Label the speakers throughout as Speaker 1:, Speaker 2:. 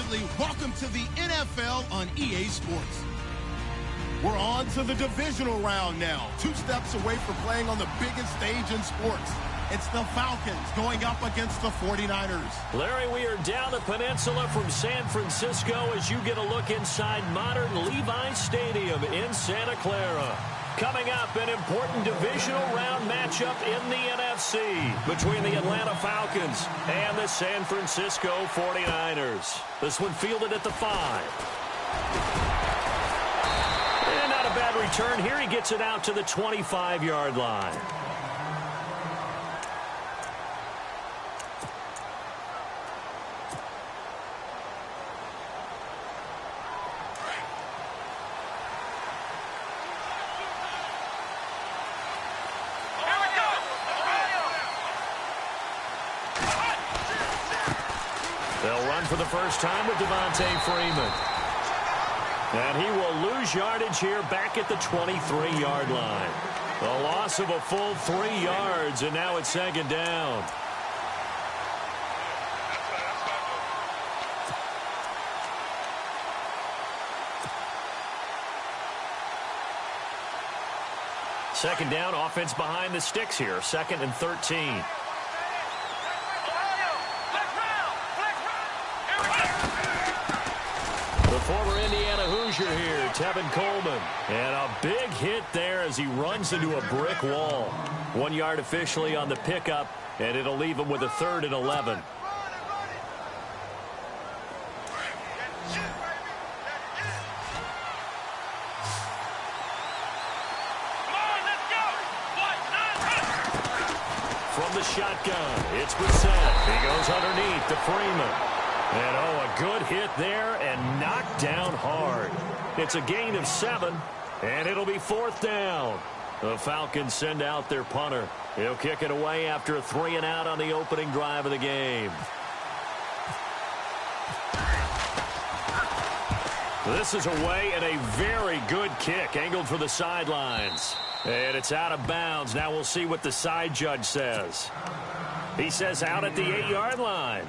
Speaker 1: Absolutely. Welcome to the NFL on EA Sports. We're on to the divisional round now. 2 steps away from playing on the biggest stage in sports. It's the Falcons going up against the 49ers.
Speaker 2: Larry, we are down the peninsula from San Francisco as you get a look inside modern Levi's Stadium in Santa Clara. Coming up, an important divisional round matchup in the NFC between the Atlanta Falcons and the San Francisco 49ers. This one fielded at the 5. And not a bad return here. He gets it out to the 25-yard line. They'll run for the first time with Devontae Freeman. And he will lose yardage here back at the 23-yard line. The loss of a full 3 yards, and now it's second down. Second down, offense behind the sticks here. 2nd and 13. Former Indiana Hoosier here, Tevin Coleman. And a big hit there as he runs into a brick wall. 1 yard officially on the pickup, and it'll leave him with a 3rd and 11. From the shotgun, it's Brissett. He goes underneath to Freeman. And, a good hit there and knocked down hard. It's a gain of 7, and it'll be 4th down. The Falcons send out their punter. He'll kick it away after a 3-and-out on the opening drive of the game. This is away and a very good kick, angled for the sidelines. And it's out of bounds. Now we'll see what the side judge says. He says out at the 8-yard line.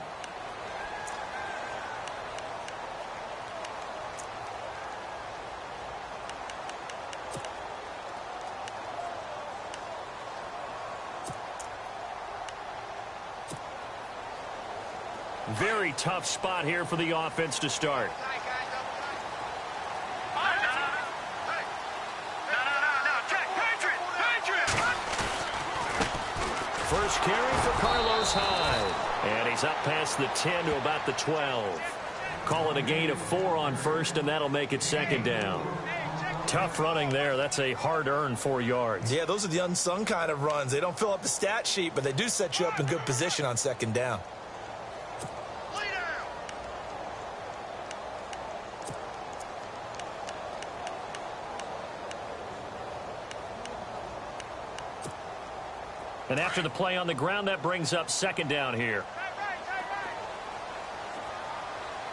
Speaker 2: Very tough spot here for the offense to start. First carry for Carlos Hyde. And he's up past the 10 to about the 12. Call it a gain of 4 on first, and that'll make it second down. Tough running there. That's a hard-earned 4 yards.
Speaker 3: Yeah, those are the unsung kind of runs. They don't fill up the stat sheet, but they do set you up in good position on second down.
Speaker 2: And after the play on the ground, that brings up second down here.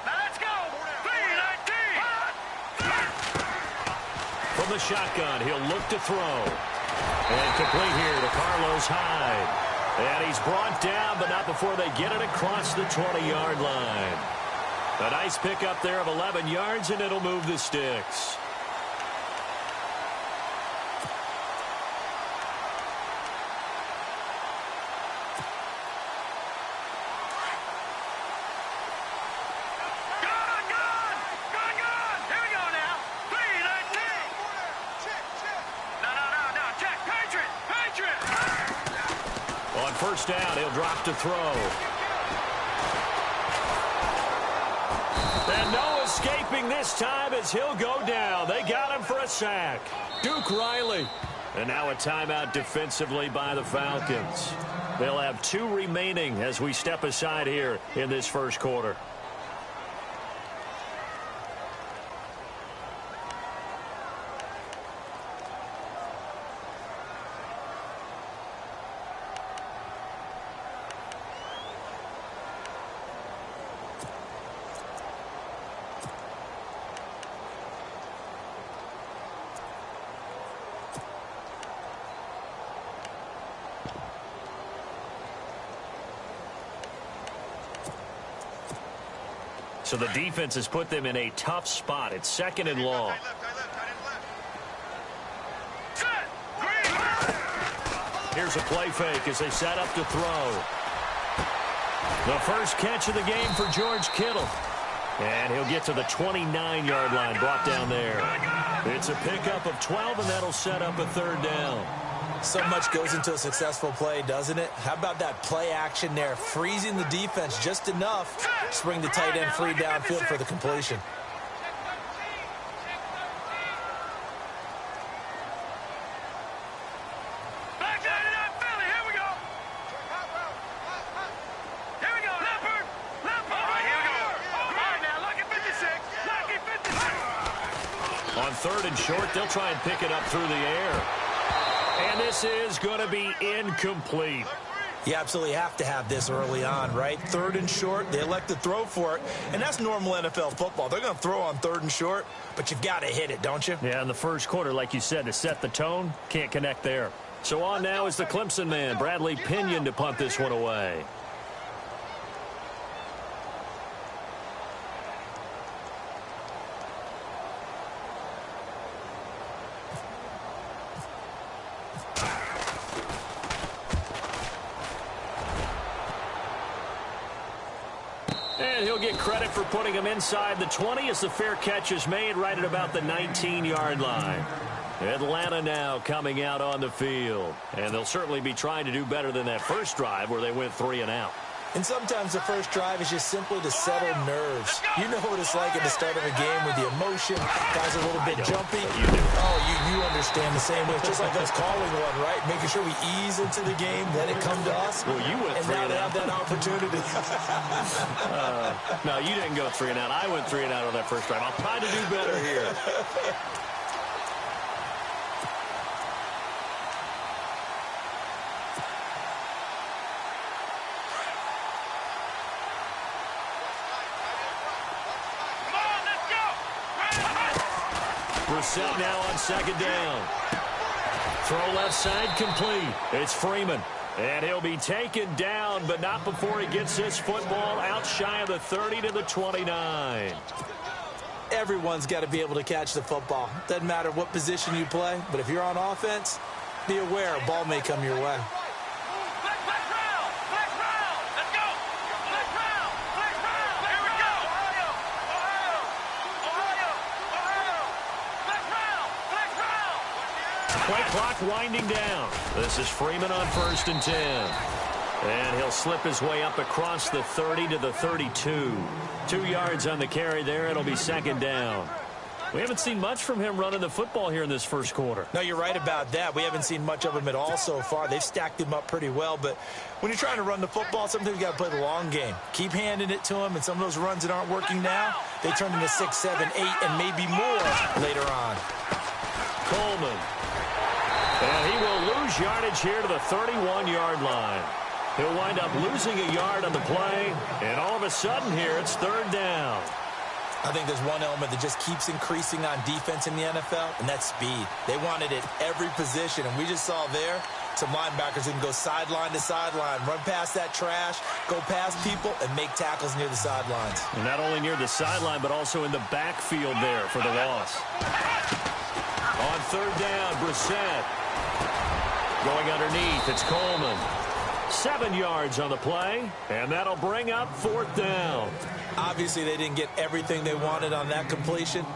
Speaker 4: Now let's go. 3-19.
Speaker 2: From the shotgun, he'll look to throw. And complete here to Carlos Hyde. And he's brought down, but not before they get it across the 20-yard line. A nice pickup there of 11 yards, and it'll move the sticks. First down, he'll drop to throw. And no escaping this time as he'll go down. They got him for a sack. Duke Riley. And now a timeout defensively by the Falcons. They'll have 2 remaining as we step aside here in this first quarter. So the defense has put them in a tough spot. It's 2nd and long. Here's a play fake as they set up to throw. The first catch of the game for George Kittle. And he'll get to the 29-yard line, brought down there. It's a pickup of 12, and that'll set up a 3rd down.
Speaker 3: So much goes into a successful play, doesn't it? How about that play action there? Freezing the defense just enough to bring the tight end free downfield for the completion.
Speaker 2: On 3rd and short, they'll try and pick it up through the air. And this is going to be incomplete.
Speaker 3: You absolutely have to have this early on, right? 3rd and short, they elect to throw for it, and that's normal NFL football. They're going to throw on 3rd and short, but you've got to hit it, don't you?
Speaker 2: Yeah, in the first quarter, like you said, to set the tone, can't connect there. So on now is the Clemson man, Bradley Pinion, to punt this one away. And he'll get credit for putting him inside the 20 as the fair catch is made right at about the 19-yard line. Atlanta now coming out on the field. And they'll certainly be trying to do better than that first drive where they went 3 and out.
Speaker 3: And sometimes the first drive is just simply to settle nerves. You know what it's like at the start of a game with the emotion. Guys are a little bit jumpy.
Speaker 2: You do.
Speaker 3: Oh, you understand the same way. It's just like us calling one, right? Making sure we ease into the game, let it come to us.
Speaker 2: Well, you went 3
Speaker 3: and now
Speaker 2: and
Speaker 3: they
Speaker 2: out.
Speaker 3: have that opportunity.
Speaker 2: No, you didn't go 3 and out. I went 3 and out on that first drive. I'll try to do better here. Brissett now on 2nd down. Throw left side complete. It's Freeman. And he'll be taken down, but not before he gets this football out shy of the 30 to the 29.
Speaker 3: Everyone's got to be able to catch the football. Doesn't matter what position you play, but if you're on offense, be aware a ball may come your way.
Speaker 2: Play clock winding down. This is Freeman on 1st and 10. And he'll slip his way up across the 30 to the 32. 2 yards on the carry there. It'll be 2nd down. We haven't seen much from him running the football here in this first quarter.
Speaker 3: No, you're right about that. We haven't seen much of him at all so far. They've stacked him up pretty well. But when you're trying to run the football, sometimes you got to play the long game. Keep handing it to him, and some of those runs that aren't working now, they turn into 6, 7, 8, and maybe more later on.
Speaker 2: Coleman. And he will lose yardage here to the 31-yard line. He'll wind up losing a yard on the play, and all of a sudden here it's 3rd down.
Speaker 3: I think there's one element that just keeps increasing on defense in the NFL, and that's speed. They want it at every position, and we just saw there some linebackers who can go sideline to sideline, run past that trash, go past people, and make tackles near the sidelines.
Speaker 2: And not only near the sideline, but also in the backfield there for the loss. On 3rd down, Brissett. Going underneath, it's Coleman. 7 yards on the play, and that'll bring up 4th down.
Speaker 3: Obviously, they didn't get everything they wanted on that completion,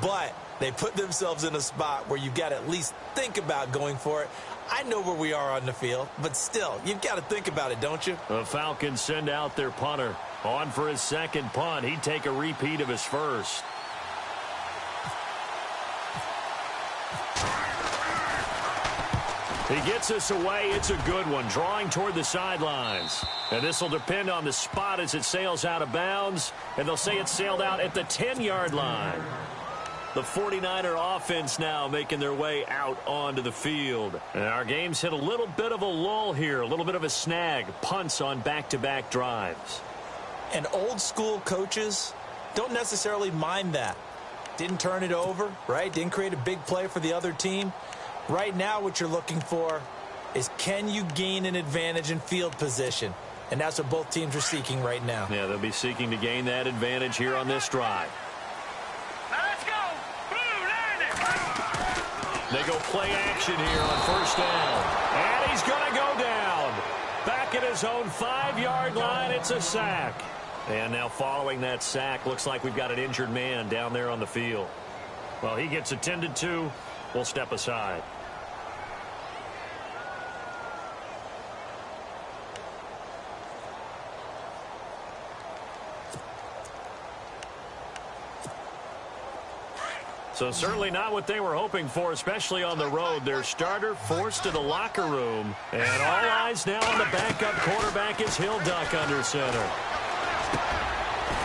Speaker 3: but they put themselves in a spot where you've got to at least think about going for it. I know where we are on the field, but still, you've got to think about it, don't you?
Speaker 2: The Falcons send out their punter. On for his 2nd punt. He'd take a repeat of his first. He gets us away. It's a good one, drawing toward the sidelines. And this will depend on the spot as it sails out of bounds. And they'll say it sailed out at the 10-yard line. The 49er offense now making their way out onto the field. And our game's hit a little bit of a lull here, a little bit of a snag. Punts on back-to-back drives.
Speaker 3: And old-school coaches don't necessarily mind that. Didn't turn it over, right? Didn't create a big play for the other team. Right now what you're looking for is, can you gain an advantage in field position? And that's what both teams are seeking right now.
Speaker 2: Yeah, they'll be seeking to gain that advantage here on this drive.
Speaker 4: Let's go.
Speaker 2: They go play action here on first down. And he's going to go down. Back at his own 5-yard line, it's a sack. And now following that sack, looks like we've got an injured man down there on the field. Well, he gets attended to. We'll step aside. So certainly not what they were hoping for, especially on the road. Their starter forced to the locker room. And all eyes now on the backup quarterback as he'll duck under center.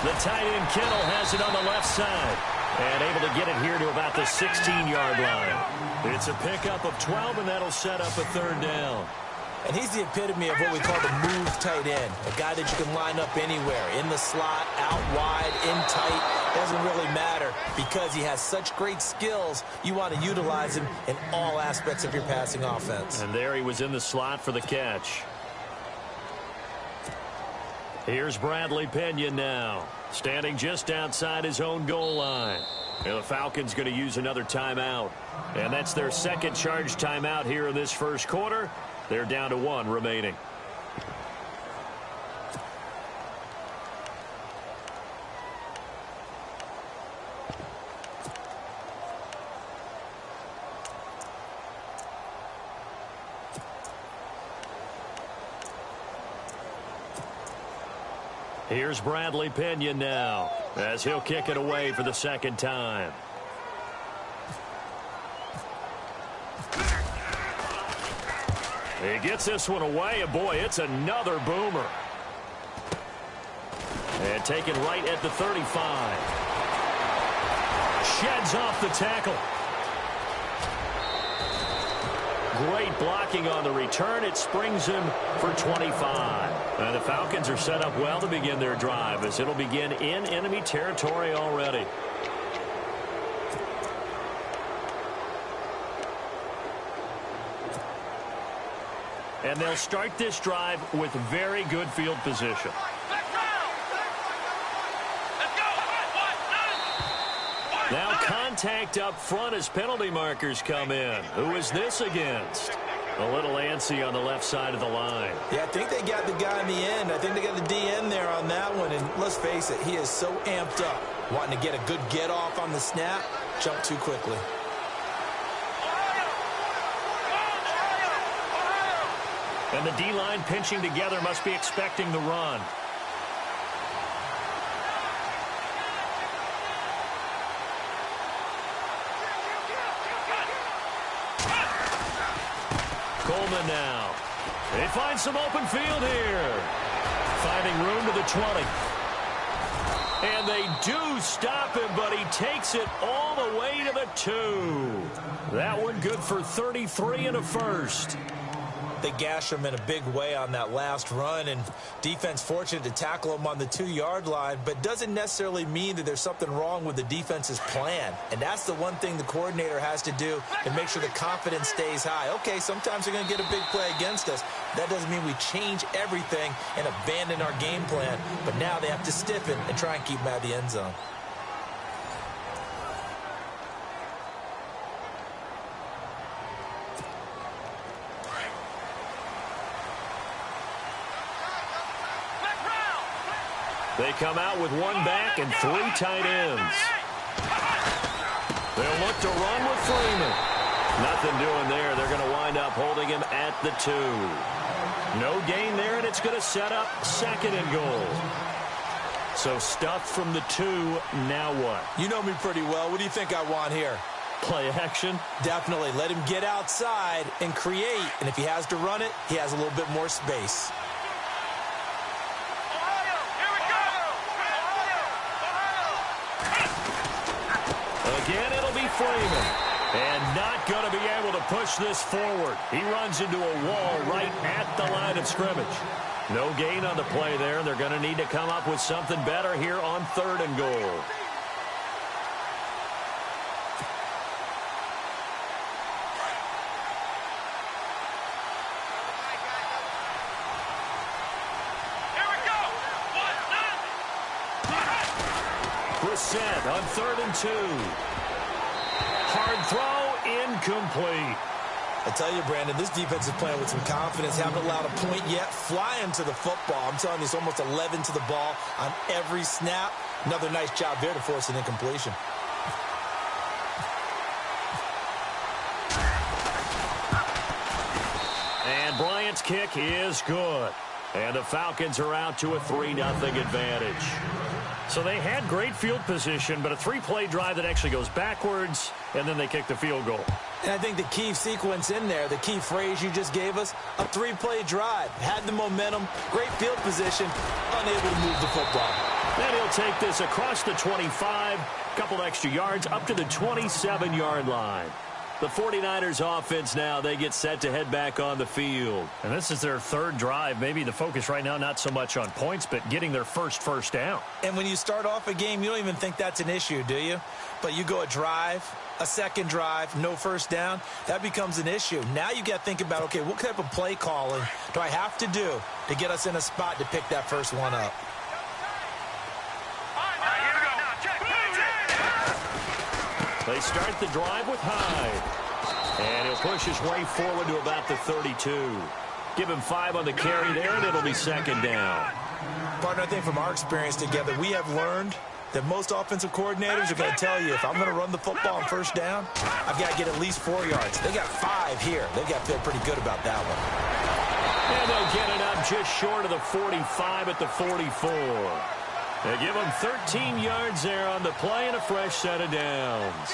Speaker 2: The tight end Kittle has it on the left side. And able to get it here to about the 16-yard line. It's a pickup of 12, and that'll set up a third down.
Speaker 3: And he's the epitome of what we call the move tight end. A guy that you can line up anywhere. In the slot, out wide, in tight. Doesn't really matter because he has such great skills. You want to utilize him in all aspects of your passing offense.
Speaker 2: And there he was in the slot for the catch. Here's Bradley Pinion now, standing just outside his own goal line. And the Falcons going to use another timeout. And that's their second charge timeout here in this first quarter. They're down to 1 remaining. Here's Bradley Pinion now, as he'll kick it away for the second time. He gets this one away, and boy, it's another boomer. And taken right at the 35. Sheds off the tackle. Great blocking on the return. It springs him for 25. And the Falcons are set up well to begin their drive, as it'll begin in enemy territory already. And they'll start this drive with very good field position. Now contact up front as penalty markers come in. Who is this against? A little antsy on the left side of the line.
Speaker 3: Yeah, I think they got the guy in the end. I think they got the DN there on that one. And let's face it, he is so amped up. Wanting to get a good get off on the snap, jump too quickly.
Speaker 2: And the D-line pinching together must be expecting the run. Coleman now. They find some open field here. Finding room to the 20. And they do stop him, but he takes it all the way to the 2. That one good for 33 and a first.
Speaker 3: They gash him in a big way on that last run, and defense fortunate to tackle him on the 2-yard line, but doesn't necessarily mean that there's something wrong with the defense's plan. And that's the one thing the coordinator has to do to make sure the confidence stays high. Okay, sometimes they're going to get a big play against us. That doesn't mean we change everything and abandon our game plan, but now they have to stiffen and try and keep him out of the end zone.
Speaker 2: They come out with 1 back and 3 tight ends. They'll look to run with Freeman. Nothing doing there. They're going to wind up holding him at the 2. No gain there, and it's going to set up 2nd and goal. So stuffed from the 2, now what?
Speaker 3: You know me pretty well. What do you think I want here?
Speaker 2: Play action?
Speaker 3: Definitely. Let him get outside and create. And if he has to run it, he has a little bit more space.
Speaker 2: Again, it'll be Freeman. And not going to be able to push this forward. He runs into a wall right at the line of scrimmage. No gain on the play there. They're going to need to come up with something better here on 3rd and goal. set on 3rd and 2. Hard throw, incomplete.
Speaker 3: I tell you, Brandon, this defense is playing with some confidence. Haven't allowed a point yet. Flying to the football. I'm telling you, it's almost 11 to the ball on every snap. Another nice job there to force an incompletion.
Speaker 2: And Bryant's kick is good. And the Falcons are out to a 3-0 advantage. So they had great field position, but a 3-play drive that actually goes backwards, and then they kick the field goal.
Speaker 3: And I think the key sequence in there, the key phrase you just gave us, a 3-play drive. Had the momentum, great field position, unable to move the football.
Speaker 2: Then he'll take this across the 25, couple extra yards, up to the 27-yard line. The 49ers offense now, they get set to head back on the field.
Speaker 5: And this is their 3rd drive. Maybe the focus right now not so much on points, but getting their first down.
Speaker 3: And when you start off a game, you don't even think that's an issue, do you? But you go a drive, a second drive, no first down, that becomes an issue. Now you got to think about, okay, what type of play calling do I have to do to get us in a spot to pick that first one up?
Speaker 2: They start the drive with Hyde. And he'll push his way forward to about the 32. Give him 5 on the carry there, and it'll be 2nd down.
Speaker 3: Partner, I think from our experience together, we have learned that most offensive coordinators are going to tell you, if I'm going to run the football on first down, I've got to get at least 4 yards. They got 5 here. They've got to feel pretty good about that one.
Speaker 2: And they'll get it up just short of the 45 at the 44. They give him 13 yards there on the play and a fresh set of downs.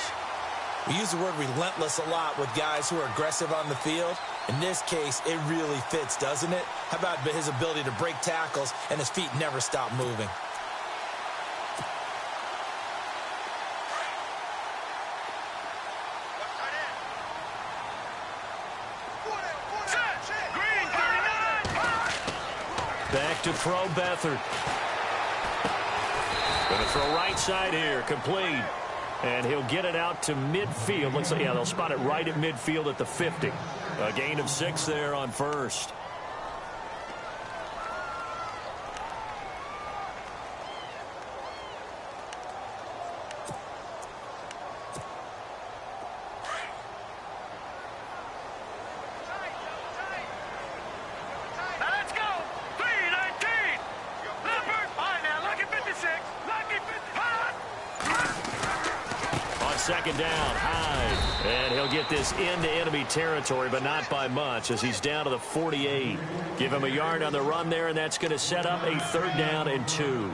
Speaker 3: We use the word relentless a lot with guys who are aggressive on the field. In this case, it really fits, doesn't it? How about his ability to break tackles and his feet never stop moving?
Speaker 2: Back to throw Beathard. Going to throw right side here, complete. And he'll get it out to midfield. Looks like, yeah, they'll spot it right at midfield at the 50. A gain of 6 there on first. Second down, Hyde. And he'll get this into enemy territory, but not by much as he's down to the 48. Give him a yard on the run there, and that's going to set up a 3rd down and 2.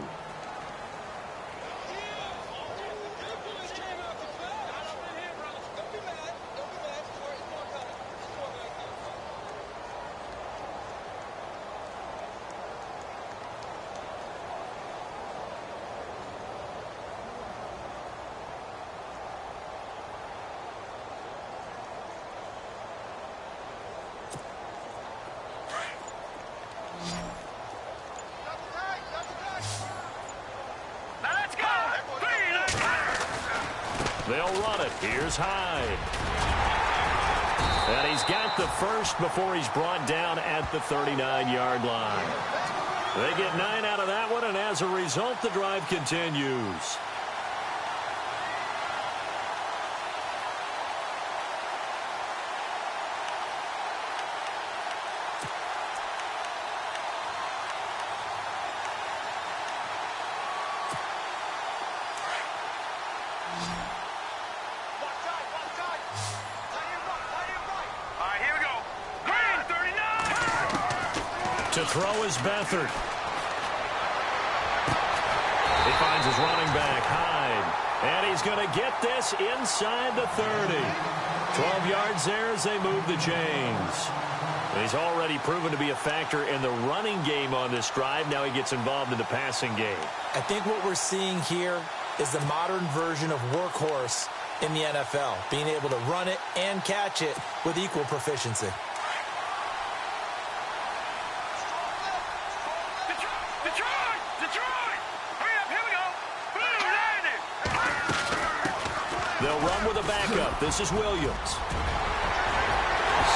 Speaker 2: They'll run it. Here's Hyde. And he's got the first before he's brought down at the 39-yard line. They get 9 out of that one, and as a result, the drive continues. To throw is Beathard. He finds his running back, Hyde. And he's going to get this inside the 30. 12 yards there as they move the chains. He's already proven to be a factor in the running game on this drive. Now he gets involved in the passing game.
Speaker 3: I think what we're seeing here is the modern version of workhorse in the NFL, being able to run it and catch it with equal proficiency.
Speaker 2: They'll run with a backup. This is Williams.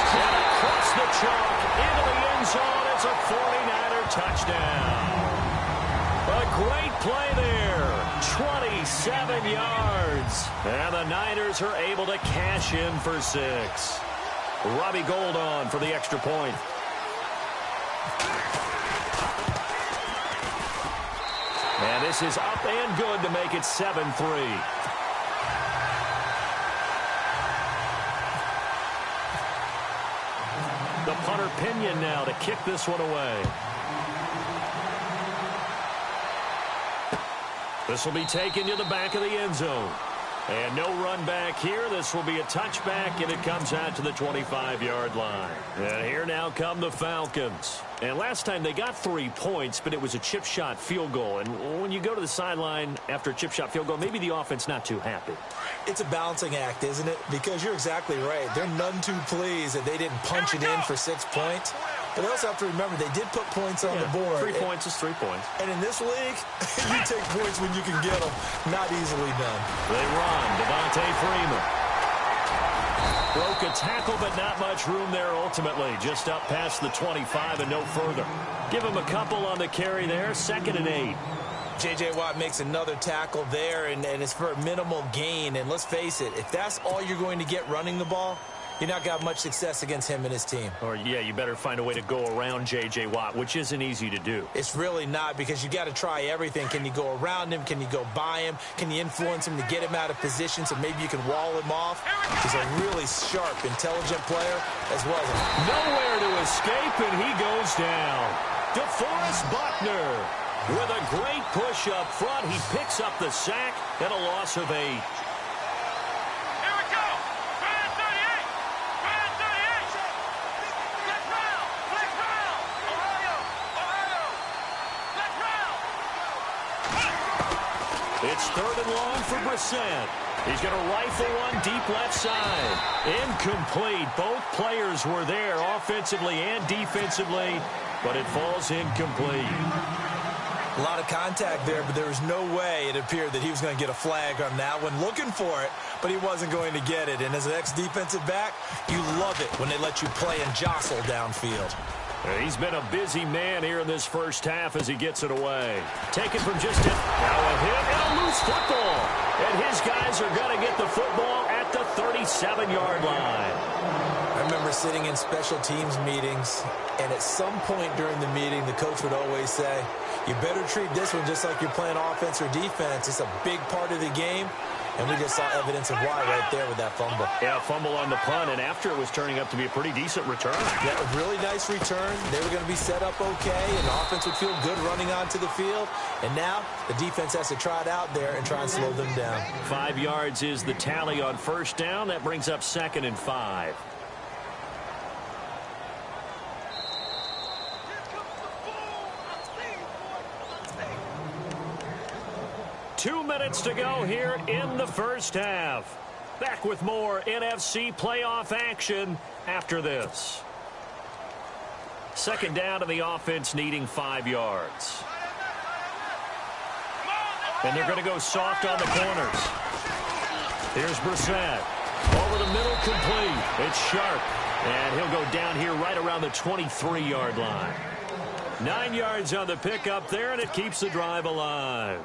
Speaker 2: And across the chalk into the end zone. It's a 49er touchdown. A great play there. 27 yards. And the Niners are able to cash in for 6. Robbie Gould on for the extra point. And this is up and good to make it 7-3. The punter Pinion now to kick this one away. This will be taken to the back of the end zone. And no run back here. This will be a touchback, and it comes out to the 25-yard line. And here now come the Falcons. And last time they got 3 points, but it was a chip shot field goal. And when you go to the sideline after a chip shot field goal, maybe the offense not too happy.
Speaker 3: It's a balancing act, isn't it? Because you're exactly right. They're none too pleased that they didn't punch it in for 6 points. But they also have to remember they did put points on the board.
Speaker 2: 3 points is 3 points.
Speaker 3: And in this league, you take points when you can get them. Not easily done.
Speaker 2: They run. Devontae Freeman. Broke a tackle, but not much room there ultimately. Just up past the 25 and no further. Give him a couple on the carry there. 2nd and 8.
Speaker 3: J.J. Watt makes another tackle there, and it's for a minimal gain. And let's face it, if that's all you're going to get running the ball, you're not going to have much success against him and his team.
Speaker 2: Or, yeah, you better find a way to go around J.J. Watt, which isn't easy to do.
Speaker 3: It's really not, because you got to try everything. Can you go around him? Can you go by him? Can you influence him to get him out of position so maybe you can wall him off? He's a really sharp, intelligent player as well.
Speaker 2: Nowhere to escape, and he goes down. DeForest Buckner with a great push up front. He picks up the sack and a loss of 8. It's 3rd and long for Brissett. He's going to rifle one deep left side. Incomplete. Both players were there offensively and defensively, but it falls incomplete.
Speaker 3: A lot of contact there, but there was no way it appeared that he was going to get a flag on that one. Looking for it, but he wasn't going to get it. And as an ex-defensive back, you love it when they let you play and jostle downfield.
Speaker 2: He's been a busy man here in this first half as he gets it away. Taken from just now a hit and a loose football. And his guys are going to get the football at the 37-yard line.
Speaker 3: I remember sitting in special teams meetings, and at some point during the meeting, the coach would always say, you better treat this one just like you're playing offense or defense. It's a big part of the game. And we just saw evidence of why right there with that fumble.
Speaker 2: Yeah, fumble on the punt, and after it was turning up to be a pretty decent return.
Speaker 3: Yeah, a really nice return. They were going to be set up okay, and the offense would feel good running onto the field. And now the defense has to try it out there and try and slow them down.
Speaker 2: 5 yards is the tally on first down. That brings up 2nd and 5. Two minutes to go here in the first half. Back with more NFC playoff action after this. 2nd down to the offense needing 5 yards. And they're going to go soft on the corners. Here's Brissett. Over the middle, complete. It's Sharp. And he'll go down here right around the 23-yard line. 9 yards on the pickup there, and it keeps the drive alive.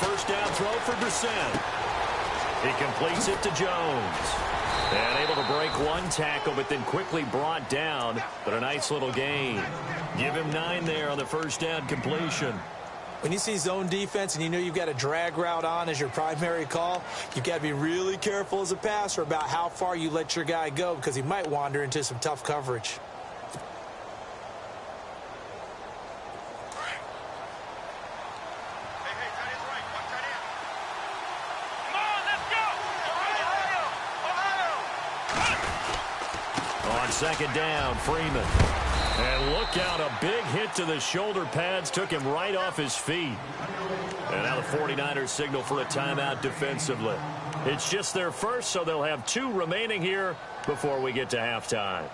Speaker 2: First down throw for Brissett. He completes it to Jones. And able to break one tackle, but then quickly brought down. But a nice little gain. Give him 9 there on the first down completion.
Speaker 3: When you see zone defense and you know you've got a drag route on as your primary call, you've got to be really careful as a passer about how far you let your guy go, because he might wander into some tough coverage.
Speaker 2: On 2nd down, Freeman. And look out, a big hit to the shoulder pads took him right off his feet. And now the 49ers signal for a timeout defensively. It's just their first, so they'll have 2 remaining here before we get to halftime.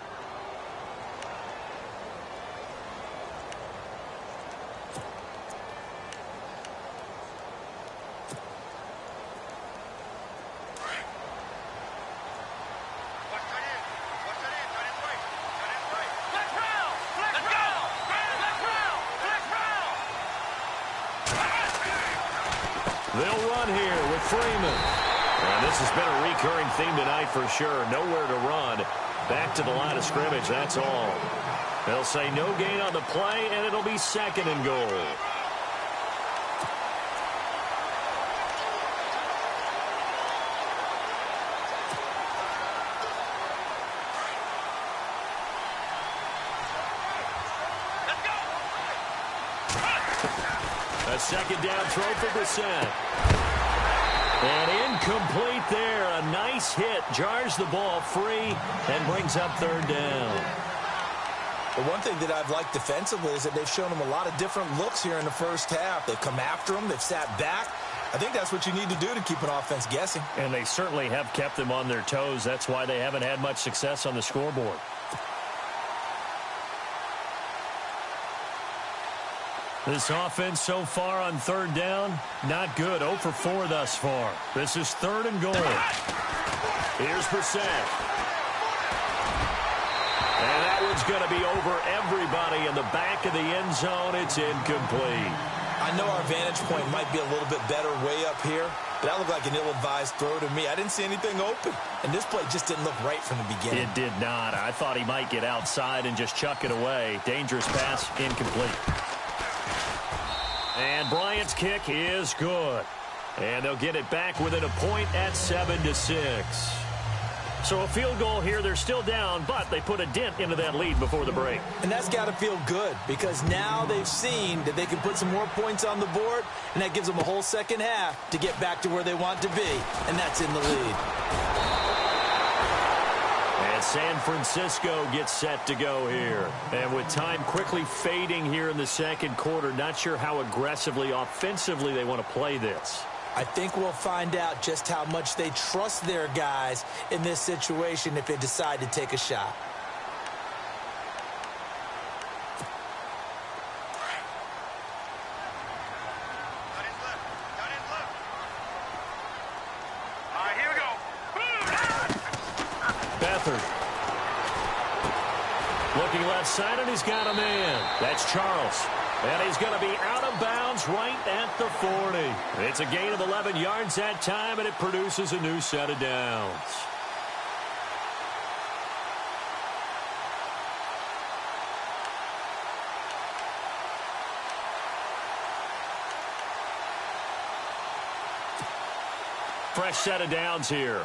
Speaker 2: They'll run here with Freeman. And this has been a recurring theme tonight for sure. Nowhere to run. Back to the line of scrimmage, that's all. They'll say no gain on the play, and it'll be 2nd and goal. A 2nd down throw for Brissett. And incomplete there. A nice hit. Jars the ball free and brings up 3rd down.
Speaker 3: Well, one thing that I've liked defensively is that they've shown them a lot of different looks here in the first half. They've come after them. They've sat back. I think that's what you need to do to keep an offense guessing.
Speaker 5: And they certainly have kept them on their toes. That's why they haven't had much success on the scoreboard. This offense so far on 3rd down, not good. 0 for 4 thus far. This is 3rd and goal.
Speaker 2: Here's Brissett. And that one's going to be over everybody in the back of the end zone. It's incomplete.
Speaker 3: I know our vantage point might be a little bit better way up here, but that looked like an ill-advised throw to me. I didn't see anything open, and this play just didn't look right from the beginning.
Speaker 5: It did not. I thought he might get outside and just chuck it away. Dangerous pass, incomplete. And Bryant's kick is good. And they'll get it back within a point at 7-6. So a field goal here. They're still down, but they put a dent into that lead before the break.
Speaker 3: And that's got to feel good because now they've seen that they can put some more points on the board, and that gives them a whole 2nd half to get back to where they want to be, and that's in the lead.
Speaker 2: And San Francisco gets set to go here. And with time quickly fading here in the 2nd quarter, not sure how aggressively, offensively they want to play this.
Speaker 3: I think we'll find out just how much they trust their guys in this situation if they decide to take a shot.
Speaker 4: All right, here we go.
Speaker 2: Beathard. Looking left side, and he's got a man. That's Charles. And he's going to be out of bounds right at the 40. It's a gain of 11 yards that time, and it produces a new set of downs. Fresh set of downs here.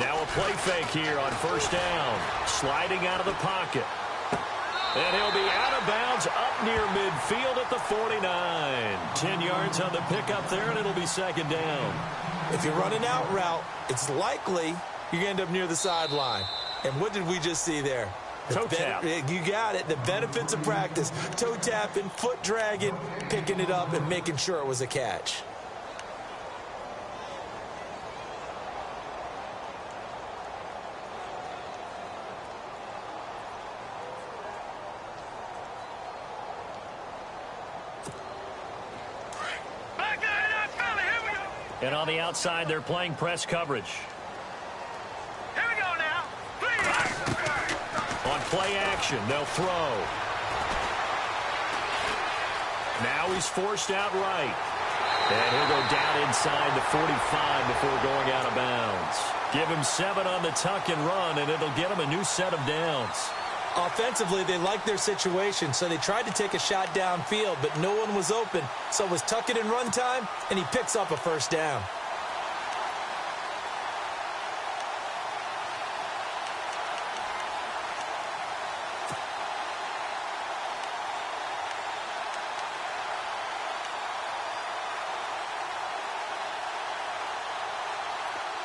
Speaker 2: Now a play fake here on 1st down. Sliding out of the pocket. And he'll be out of bounds up near midfield at the 49. 10 yards on the pickup there, and it'll be 2nd down.
Speaker 3: If you're running out route, it's likely you're going to end up near the sideline. And what did we just see there?
Speaker 5: Toe tap.
Speaker 3: You got it. The benefits of practice. Toe tapping, foot dragging, picking it up, and making sure it was a catch.
Speaker 5: And on the outside, they're playing press coverage.
Speaker 4: Here we go now.
Speaker 2: On play action, they'll throw. Now he's forced out right. And he'll go down inside the 45 before going out of bounds. Give him 7 on the tuck and run, and it'll get him a new set of downs.
Speaker 3: Offensively, they liked their situation, so they tried to take a shot downfield, but no one was open. So it was tuck it and run time, and he picks up a 1st down.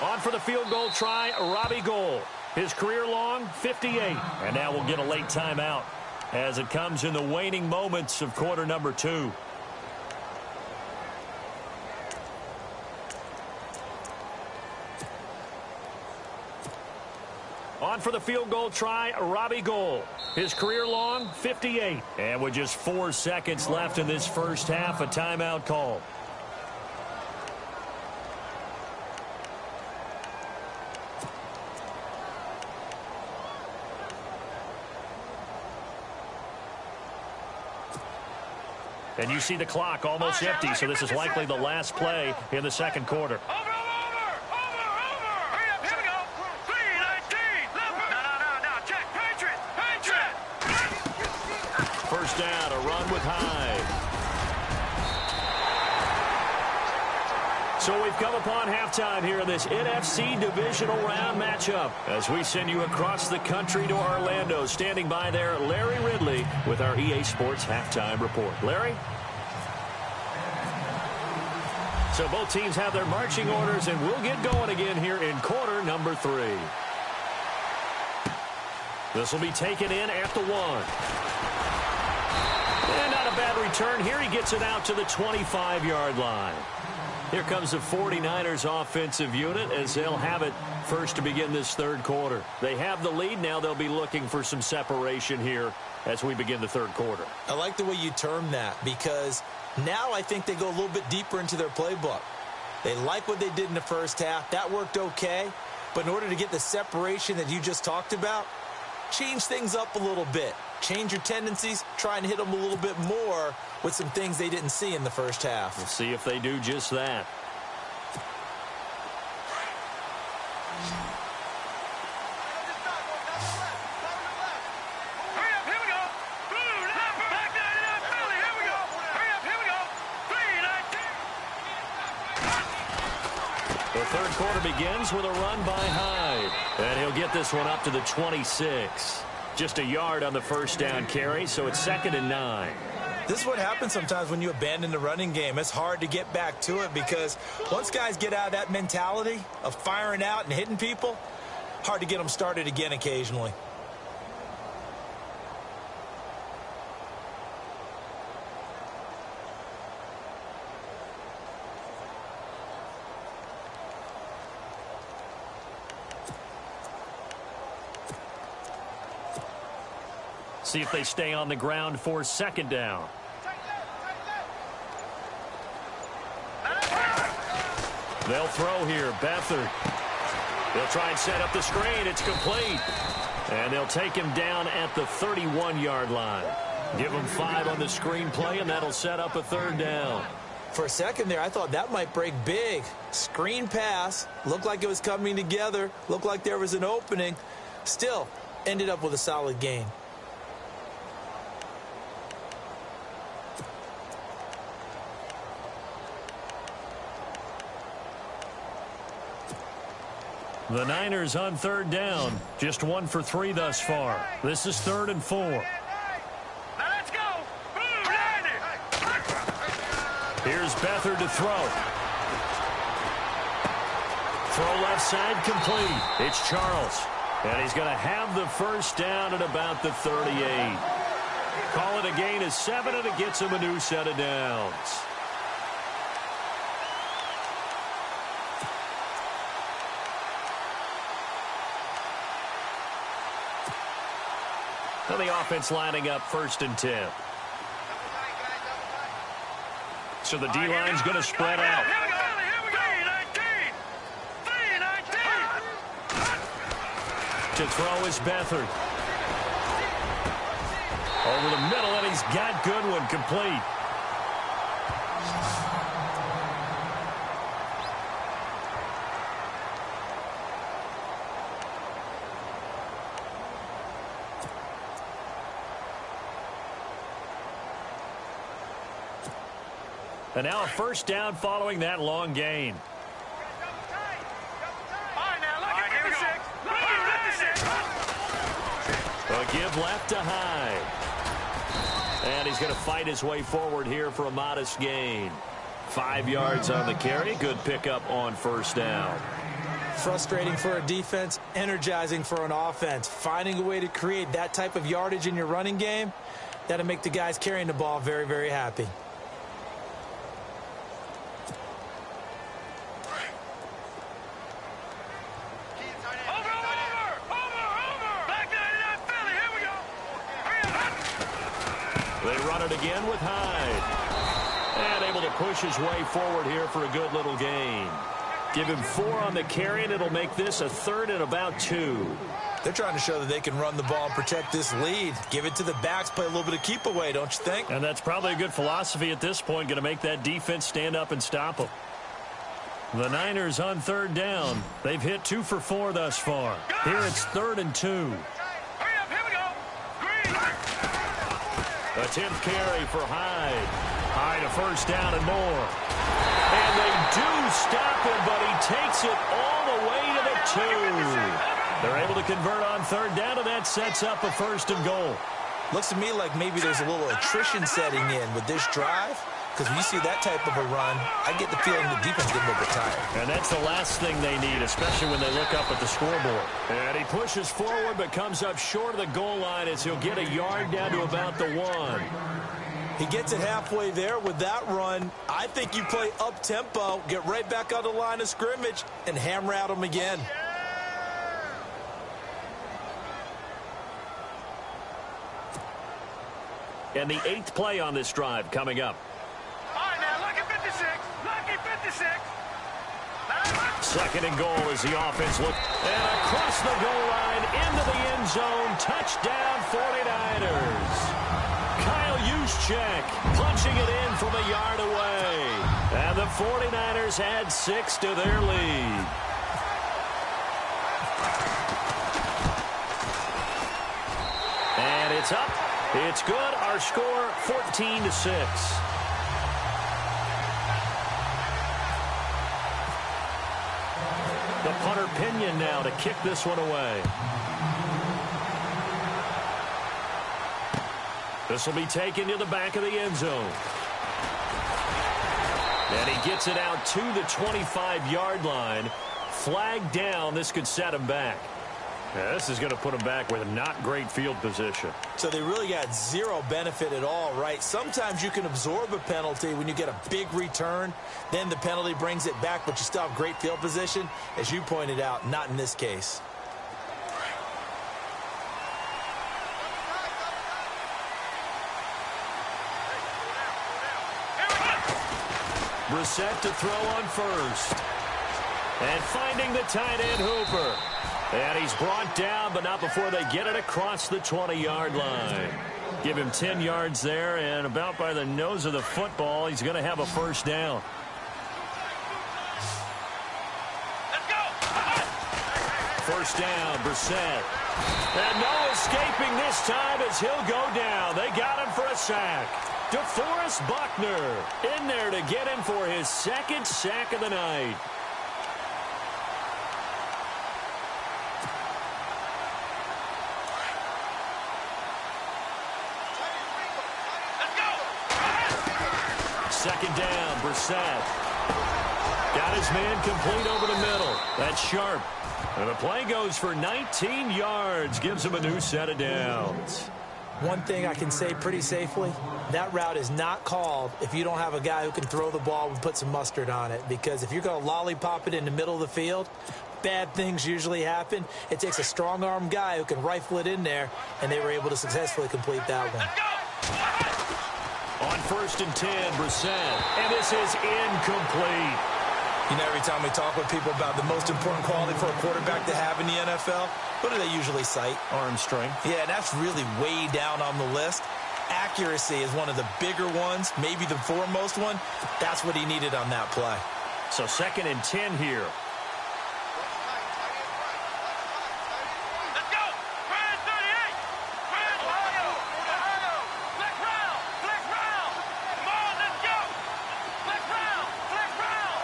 Speaker 2: On for the field goal try, Robbie Gould. His career long, 58.
Speaker 5: And now we'll get a late timeout as it comes in the waning moments of quarter number 2.
Speaker 2: On for the field goal try, Robbie Gould. His career long, 58.
Speaker 5: And with just 4 seconds left in this first half, a timeout call. And you see the clock almost empty, so this is likely the last play in the second quarter.
Speaker 4: Over. Hurry up, here we go. 3-19. No. Check. Patriot.
Speaker 5: First down, a run with Hyde. So we've come upon halftime here in this NFC divisional round matchup as we send you across the country to Orlando. Standing by there, Larry Ridley with our EA Sports halftime report. Larry? So both teams have their marching orders, and we'll get going again here in quarter number 3. This will be taken in at the 1. And not a bad return here. He gets it out to the 25-yard line. Here comes the 49ers offensive unit as they'll have it first to begin this third quarter. They have the lead. Now they'll be looking for some separation here as we begin the third quarter.
Speaker 3: I like the way you term that because now I think they go a little bit deeper into their playbook. They like what they did in the first half. That worked okay. But in order to get the separation that you just talked about, change things up a little bit. Change your tendencies, try and hit them a little bit more with some things they didn't see in the first half.
Speaker 5: We'll see if they do just that.
Speaker 4: Hurry up, here we go. Back down in that Philly, here we go. Hurry up, here we go. 3-19.
Speaker 5: The third quarter begins with a run by Hyde. And he'll get this one up to the 26. Just a yard on the first down carry, so it's 2nd and 9.
Speaker 3: This is what happens sometimes when you abandon the running game. It's hard to get back to it because once guys get out of that mentality of firing out and hitting people, hard to get them started again occasionally.
Speaker 5: See if they stay on the ground for 2nd down. They'll throw here. Beathard. They'll try and set up the screen. It's complete. And they'll take him down at the 31-yard line. Give him 5 on the screen play, and that'll set up a 3rd down.
Speaker 3: For a second there, I thought that might break big. Screen pass. Looked like it was coming together. Looked like there was an opening. Still, ended up with a solid gain.
Speaker 5: The Niners on 3rd down. Just 1 for 3 thus far. This is 3rd and 4.
Speaker 4: Now let's go. Boom, 90.
Speaker 5: Here's Beathard to throw. Throw left side complete. It's Charles. And he's going to have the first down at about the 38. Call it a gain of 7, and it gets him a new set of downs. And the offense lining up 1st and 10. So the D-line's going to spread out.
Speaker 4: Here we go. 3-19.
Speaker 5: To throw is Beathard. Over the middle, and he's got Goodwin complete. And now a first down following that long gain. A give left to Hyde. And he's going to fight his way forward here for a modest gain. 5 yards on the carry. Good pickup on first down.
Speaker 3: Frustrating for a defense, energizing for an offense. Finding a way to create that type of yardage in your running game, that'll make the guys carrying the ball very, very happy.
Speaker 5: Again with Hyde. And able to push his way forward here for a good little gain. Give him 4 on the carry, and it'll make this a 3rd and about 2.
Speaker 3: They're trying to show that they can run the ball and protect this lead. Give it to the backs, play a little bit of keep away, don't you think?
Speaker 5: And that's probably a good philosophy at this point, going to make that defense stand up and stop them. The Niners on third down. They've hit 2 for 4 thus far. Here it's 3rd and 2.
Speaker 4: Hurry up, here we go. Green.
Speaker 5: A 10th carry for Hyde. Hyde a first down and more. And they do stop him, but he takes it all the way to the 2. They're able to convert on third down, and that sets up a 1st and goal.
Speaker 3: Looks to me like maybe there's a little attrition setting in with this drive. Because when you see that type of a run, I get the feeling the defense is getting a little bit tired.
Speaker 5: And that's the last thing they need, especially when they look up at the scoreboard. And he pushes forward but comes up short of the goal line as he'll get a yard down to about the 1.
Speaker 3: He gets it halfway there with that run. I think you play up-tempo, get right back on the line of scrimmage, and hammer at him again.
Speaker 5: And the 8th play on this drive coming up.
Speaker 4: All right, now, lucky 56. Lucky 56.
Speaker 5: 2nd and goal as the offense look. And across the goal line into the end zone. Touchdown 49ers. Kyle Juszczyk punching it in from a yard away. And the 49ers add 6 to their lead. And it's up. It's good. Our score 14-6. The punter Pinion now to kick this one away. This will be taken to the back of the end zone. And he gets it out to the 25-yard line. Flag down. This could set him back. Yeah, this is going to put him back with not great field position.
Speaker 3: So they really got zero benefit at all, right? Sometimes you can absorb a penalty when you get a big return. Then the penalty brings it back, but you still have great field position. As you pointed out, not in this case.
Speaker 5: Brissett to throw on first. And finding the tight end Hooper. And he's brought down, but not before they get it across the 20-yard line. Give him 10 yards there, and about by the nose of the football, he's going to have a first down.
Speaker 4: Let's go.
Speaker 5: First down, Brissett. And no escaping this time as he'll go down. They got him for a sack. DeForest Buckner in there to get him for his 2nd sack of the night. Second down, Brissett. Got his man complete over the middle. That's sharp. And the play goes for 19 yards. Gives him a new set of downs.
Speaker 3: One thing I can say pretty safely, that route is not called if you don't have a guy who can throw the ball and put some mustard on it. Because if you're going to lollipop it in the middle of the field, bad things usually happen. It takes a strong-arm guy who can rifle it in there, and they were able to successfully complete that one.
Speaker 5: On 1st and 10, Brissett. And this is incomplete.
Speaker 3: You know, every time we talk with people about the most important quality for a quarterback to have in the NFL, what do they usually cite?
Speaker 5: Arm strength.
Speaker 3: Yeah, that's really way down on the list. Accuracy is one of the bigger ones, maybe the foremost one. That's what he needed on that play.
Speaker 5: So 2nd and 10 here.
Speaker 4: Let's go. Brand 38. Brand Ohio. Ohio. Flex round. Flex round. Come on, let's go. Flex round. Flex round.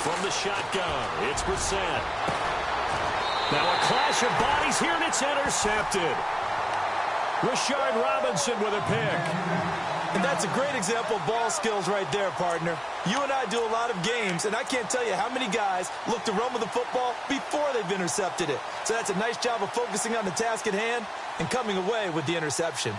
Speaker 5: From the shotgun, it's Brissett. Now a clash of bodies here, and it's intercepted. Rashard Robinson with a pick.
Speaker 3: And that's a great example of ball skills right there, partner. You and I do a lot of games, and I can't tell you how many guys look to run with the football before they've intercepted it. So that's a nice job of focusing on the task at hand and coming away with the interception.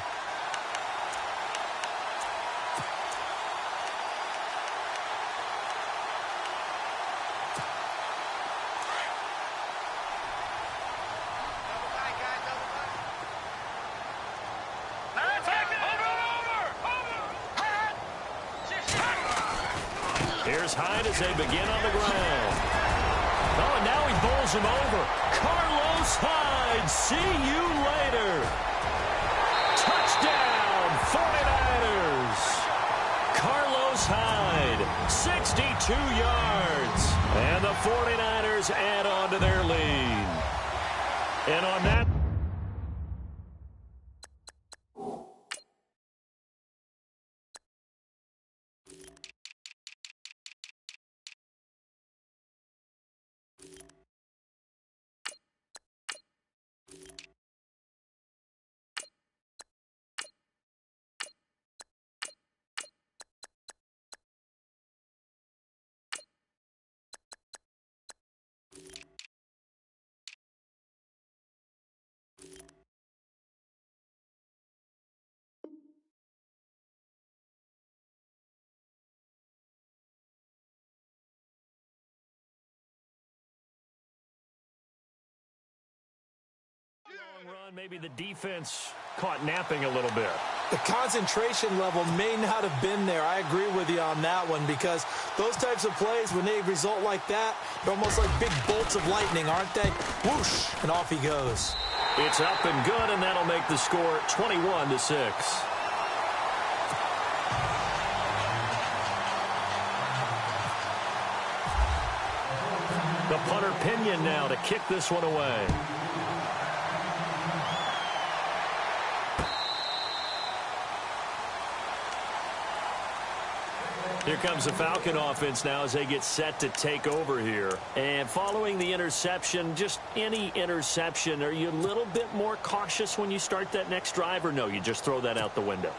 Speaker 5: Here's Hyde as they begin on the ground. Oh, and now he bowls him over. Carlos Hyde, see you later. Touchdown, 49ers. Carlos Hyde, 62 yards. And the 49ers add on to their lead. And on that... long run, maybe the defense caught napping a little bit.
Speaker 3: The concentration level may not have been there. I agree with you on that one, because those types of plays, when they result like that, they're almost like big bolts of lightning, aren't they? Whoosh, and off he goes.
Speaker 5: It's up and good, and that'll make the score 21-6. The punter Pinion now to kick this one away. Here comes the Falcon offense now as they get set to take over here. And following the interception, just any interception, are you a little bit more cautious when you start that next drive, or no, you just throw that out the window?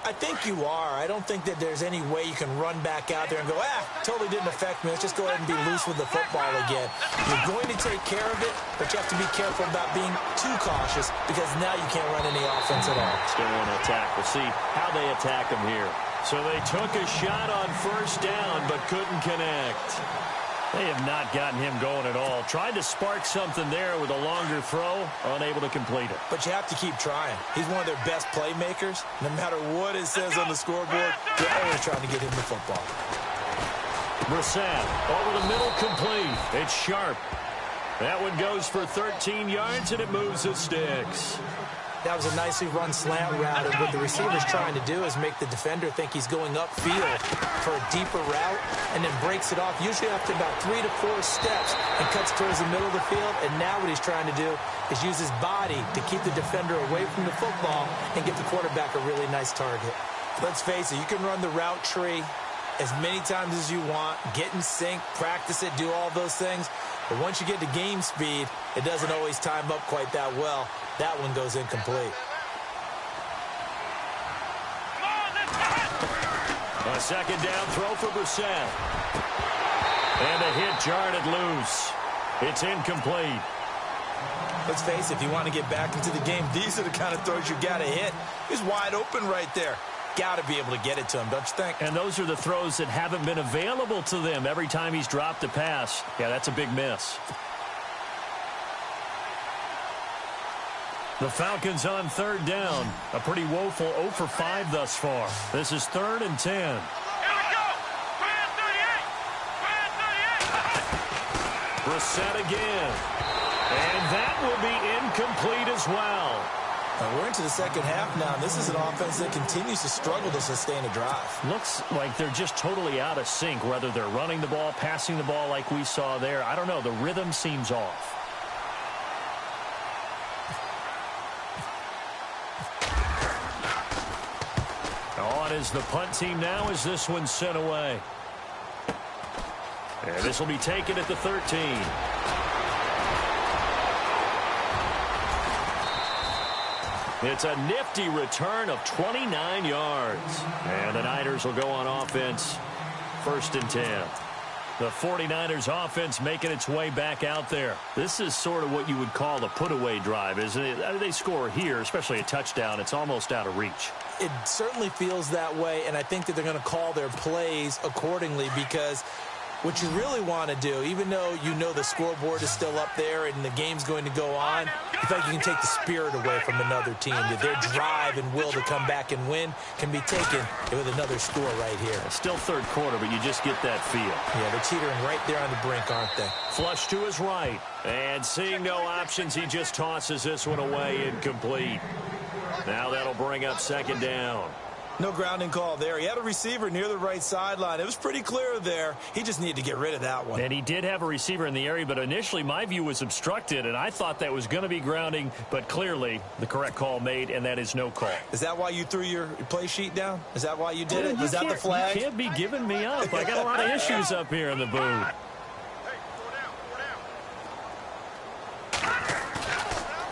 Speaker 3: I think you are. I don't think that there's any way you can run back out there and go, totally didn't affect me. Let's just go ahead and be loose with the football again. You're going to take care of it, but you have to be careful about being too cautious, because now you can't run any offense at all.
Speaker 5: Still want to attack. We'll see how they attack him here. So they took a shot on first down, but couldn't connect. They have not gotten him going at all. Tried to spark something there with a longer throw, unable to complete it.
Speaker 3: But you have to keep trying. He's one of their best playmakers. No matter what it says on the scoreboard, they're always trying to get him the football.
Speaker 5: Brissett over the middle, complete. It's Sharp. That one goes for 13 yards, and it moves the sticks.
Speaker 3: That was a nicely run slant route, and what the receiver's trying to do is make the defender think he's going upfield for a deeper route, and then breaks it off, usually after about 3 to 4 steps, and cuts towards the middle of the field. And now what he's trying to do is use his body to keep the defender away from the football and give the quarterback a really nice target. Let's face it, you can run the route tree as many times as you want, get in sync, practice it, do all those things. But once you get to game speed, it doesn't always time up quite that well. That one goes incomplete.
Speaker 5: A second down throw for Brissett. And a hit jarred it loose. It's incomplete.
Speaker 3: Let's face it, if you want to get back into the game, these are the kind of throws you got to hit. He's wide open right there. Got to be able to get it to him, don't you think?
Speaker 5: And those are the throws that haven't been available to them every time he's dropped a pass. Yeah, that's a big miss. The Falcons on third down. A pretty woeful 0 for 5 thus far. This is 3rd and 10.
Speaker 4: Here we go. 3 and 38.
Speaker 5: Brissett again. And that will be incomplete as well.
Speaker 3: We're into the second half now. This is an offense that continues to struggle to sustain a drive.
Speaker 5: Looks like they're just totally out of sync, whether they're running the ball, passing the ball like we saw there. I don't know. The rhythm seems off. On is the punt team now as this one's sent away. And this will be taken at the 13. It's a nifty return of 29 yards. And the Niners will go on offense, 1st and 10. The 49ers offense making its way back out there. This is sort of what you would call a put-away drive, isn't it? They score here, especially a touchdown. It's almost out of reach.
Speaker 3: It certainly feels that way, and I think that they're going to call their plays accordingly, because what you really want to do, even though you know the scoreboard is still up there and the game's going to go on, you feel like you can take the spirit away from another team. That their drive and will to come back and win can be taken with another score right here.
Speaker 5: Still third quarter, but you just get that feel.
Speaker 3: Yeah, they're teetering right there on the brink, aren't they?
Speaker 5: Flush to his right. And seeing no options, he just tosses this one away incomplete. Now that'll bring up second down.
Speaker 3: No grounding call there. He had a receiver near the right sideline. It was pretty clear there. He just needed to get rid of that one.
Speaker 5: And he did have a receiver in the area, but initially my view was obstructed, and I thought that was going to be grounding, but clearly the correct call made, and that is no call.
Speaker 3: Is that why you threw your play sheet down? Is that why you did it? Was that the flag?
Speaker 5: You can't be giving me up. I got a lot of issues up here in the booth.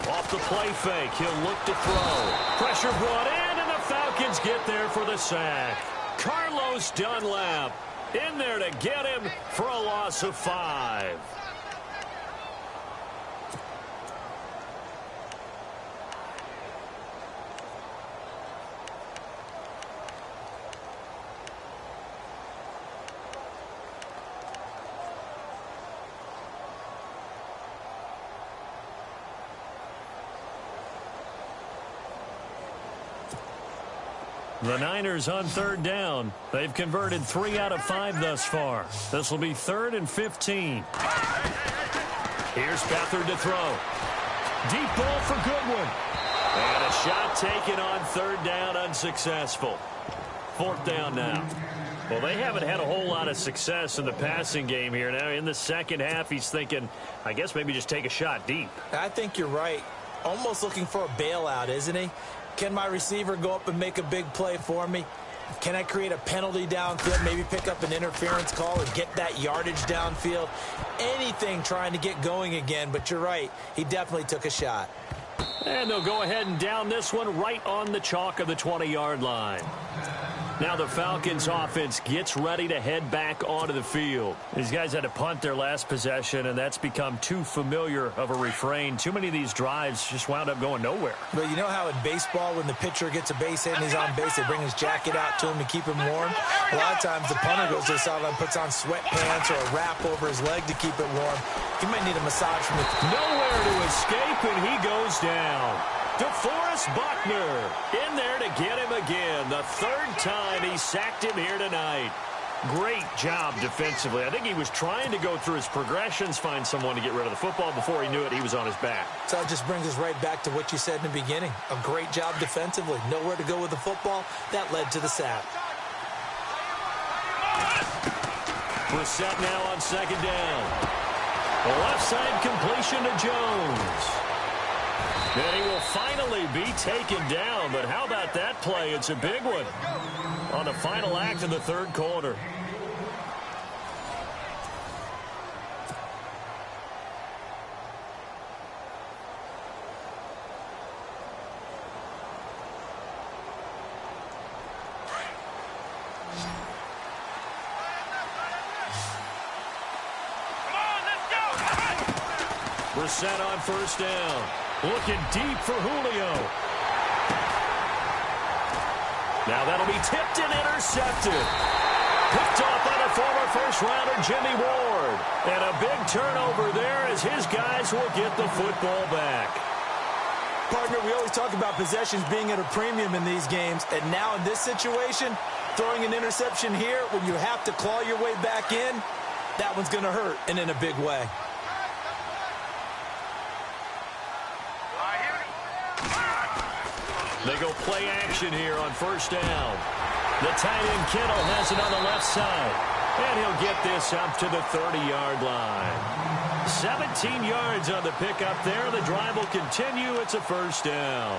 Speaker 5: Off the play fake, he'll look to throw. Pressure brought in. Falcons get there for the sack. Carlos Dunlap in there to get him for a loss of 5. The Niners on third down. They've converted 3 out of 5 thus far. This will be 3rd and 15. Here's Beathard to throw. Deep ball for Goodwin. And a shot taken on third down, unsuccessful. 4th down now. Well, they haven't had a whole lot of success in the passing game here. Now, in the second half, he's thinking, I guess maybe just take a shot deep.
Speaker 3: I think you're right. Almost looking for a bailout, isn't he? Can my receiver go up and make a big play for me? Can I create a penalty downfield, maybe pick up an interference call and get that yardage downfield? Anything trying to get going again, but you're right. He definitely took a shot.
Speaker 5: And they'll go ahead and down this one right on the chalk of the 20-yard line. Now the Falcons offense gets ready to head back onto the field. These guys had to punt their last possession, and that's become too familiar of a refrain. Too many of these drives just wound up going nowhere.
Speaker 3: But you know how in baseball, when the pitcher gets a base hit and he's on base, they bring his jacket out to him to keep him warm? A lot of times the punter goes to the sideline, puts on sweatpants or a wrap over his leg to keep it warm. He might need a massage from the...
Speaker 5: Nowhere to escape, and he goes down. DeForest Buckner in there to get him again. The 3rd time he sacked him here tonight. Great job defensively. I think he was trying to go through his progressions, find someone to get rid of the football. Before he knew it, he was on his back.
Speaker 3: So it just brings us right back to what you said in the beginning. A great job defensively. Nowhere to go with the football. That led to the sack.
Speaker 5: Brissett now on second down. The left side completion to Jones. And he will finally be taken down, but how about that play? It's a big one on the final act of the 3rd quarter. Brissett on 1st down. Looking deep for Julio. Now that'll be tipped and intercepted. Picked off by the former first-rounder Jimmy Ward. And a big turnover there as his guys will get the football back.
Speaker 3: Partner, we always talk about possessions being at a premium in these games. And now in this situation, throwing an interception here when you have to claw your way back in, that one's going to hurt, and in a big way.
Speaker 5: They go play action here on 1st down. The tight end Kittle has it on the left side. And he'll get this up to the 30-yard line. 17 yards on the pickup there. The drive will continue. It's a 1st down.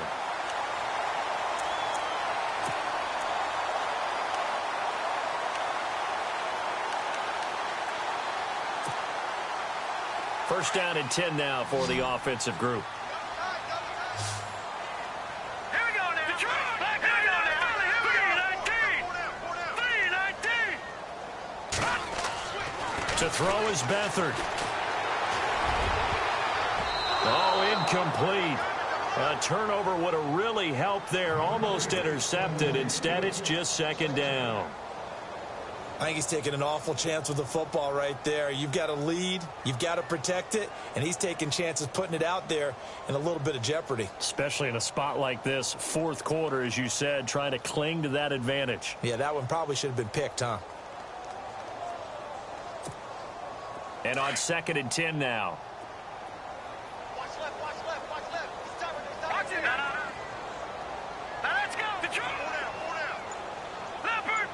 Speaker 5: First down and 10 now for the offensive group. To throw is Beathard. Oh, incomplete. A turnover would have really helped there. Almost intercepted. Instead, it's just 2nd down.
Speaker 3: I think he's taking an awful chance with the football right there. You've got to lead, you've got to protect it, and he's taking chances putting it out there in a little bit of jeopardy.
Speaker 5: Especially in a spot like this, fourth quarter, as you said, trying to cling to that advantage.
Speaker 3: Yeah, that one probably should have been picked, huh?
Speaker 5: And on 2nd and 10 now.
Speaker 4: Watch left, watch left, watch left. Watch it. Now let's go. Control. Pull down. Leopard.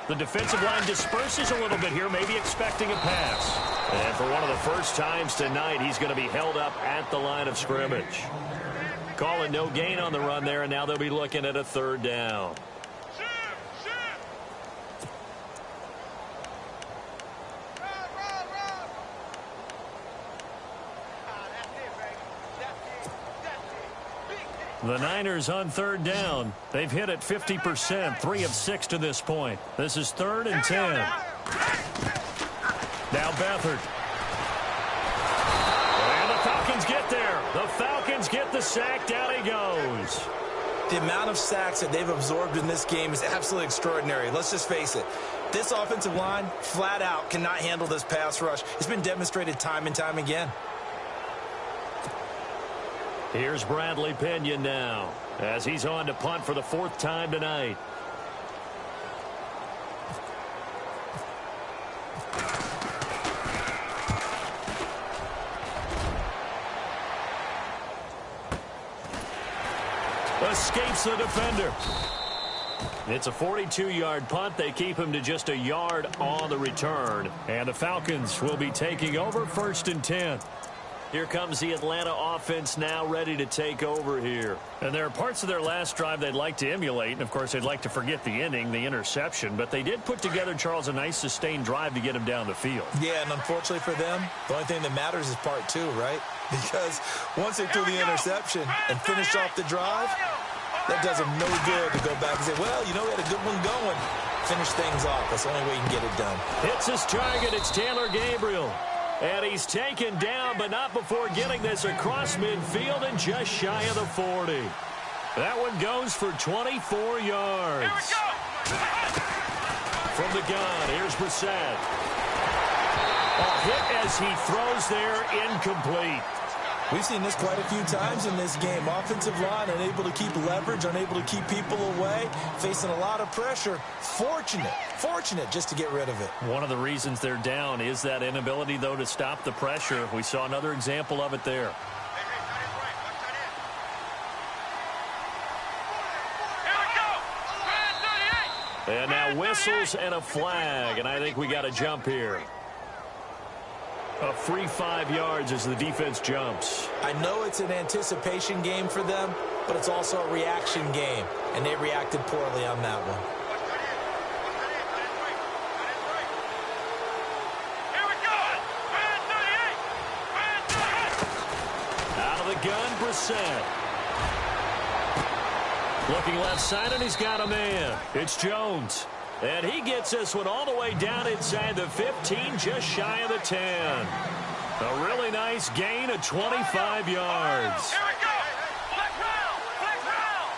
Speaker 5: The defensive line disperses a little bit here, maybe expecting a pass. And for one of the first times tonight, he's going to be held up at the line of scrimmage. Calling no gain on the run there, and now they'll be looking at a 3rd down. The Niners on 3rd down. They've hit it 50%, 3 of 6 to this point. This is 3rd and 10. Now Beathard. And the Falcons get there. The Falcons get the sack. Down he goes.
Speaker 3: The amount of sacks that they've absorbed in this game is absolutely extraordinary. Let's just face it. This offensive line, flat out, cannot handle this pass rush. It's been demonstrated time and time again.
Speaker 5: Here's Bradley Pinion now, as he's on to punt for the 4th time tonight. Escapes the defender. It's a 42-yard punt. They keep him to just a yard on the return. And the Falcons will be taking over 1st and 10. Here comes the Atlanta offense now ready to take over here. And there are parts of their last drive they'd like to emulate. And, of course, they'd like to forget the inning, the interception. But they did put together, Charles, a nice sustained drive to get him down the field.
Speaker 3: Yeah, and unfortunately for them, the only thing that matters is part 2, right? Because once they threw the interception and finished off the drive, that does them no good to go back and say, well, you know, we had a good one going. Finish things off. That's the only way you can get it done.
Speaker 5: Hits his target. It's Taylor Gabriel. And he's taken down, but not before getting this across midfield and just shy of the 40. That one goes for 24 yards. From the gun, here's Brissett. A hit as he throws there, incomplete.
Speaker 3: We've seen this quite a few times in this game. Offensive line unable to keep leverage, unable to keep people away, facing a lot of pressure. Fortunate just to get rid of it.
Speaker 5: One of the reasons they're down is that inability, though, to stop the pressure. We saw another example of it there. And now whistles and a flag, and I think we got a jump here. A free 5 yards as the defense jumps.
Speaker 3: I know it's an anticipation game for them, but it's also a reaction game, and they reacted poorly on that one.
Speaker 5: Out of the gun, Brissett. Looking left side, and he's got a man. It's Jones. And he gets this one all the way down inside the 15, just shy of the 10. A really nice gain of 25 yards.
Speaker 4: Here we go. Black round.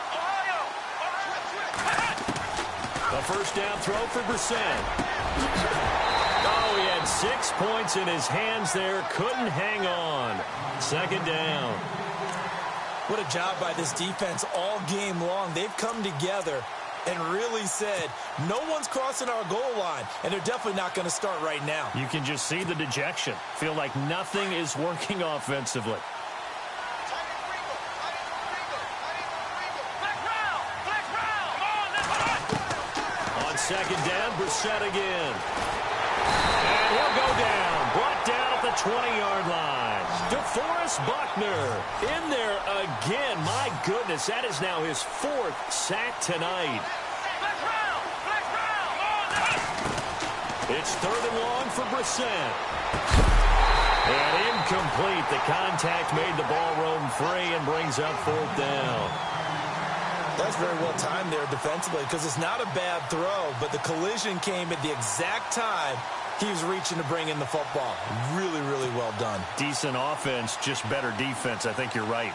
Speaker 4: Ohio.
Speaker 5: A first down throw for Brissett. Oh, he had 6 points in his hands there. Couldn't hang on. 2nd down.
Speaker 3: What a job by this defense all game long. They've come together and really said, no one's crossing our goal line, and they're definitely not going to start right now.
Speaker 5: You can just see the dejection. Feel like nothing is working offensively. On 2nd down, Brissett again. And he'll go down. Brought down at the 20-yard line. DeForest Buckner in there again. My goodness, that is now his 4th sack tonight. It's 3rd and long for Brissett. And incomplete. The contact made the ball roam free and brings up 4th down.
Speaker 3: That's very well timed there defensively because it's not a bad throw, but the collision came at the exact time he was reaching to bring in the football. Really, really well done.
Speaker 5: Decent offense, just better defense. I think you're right.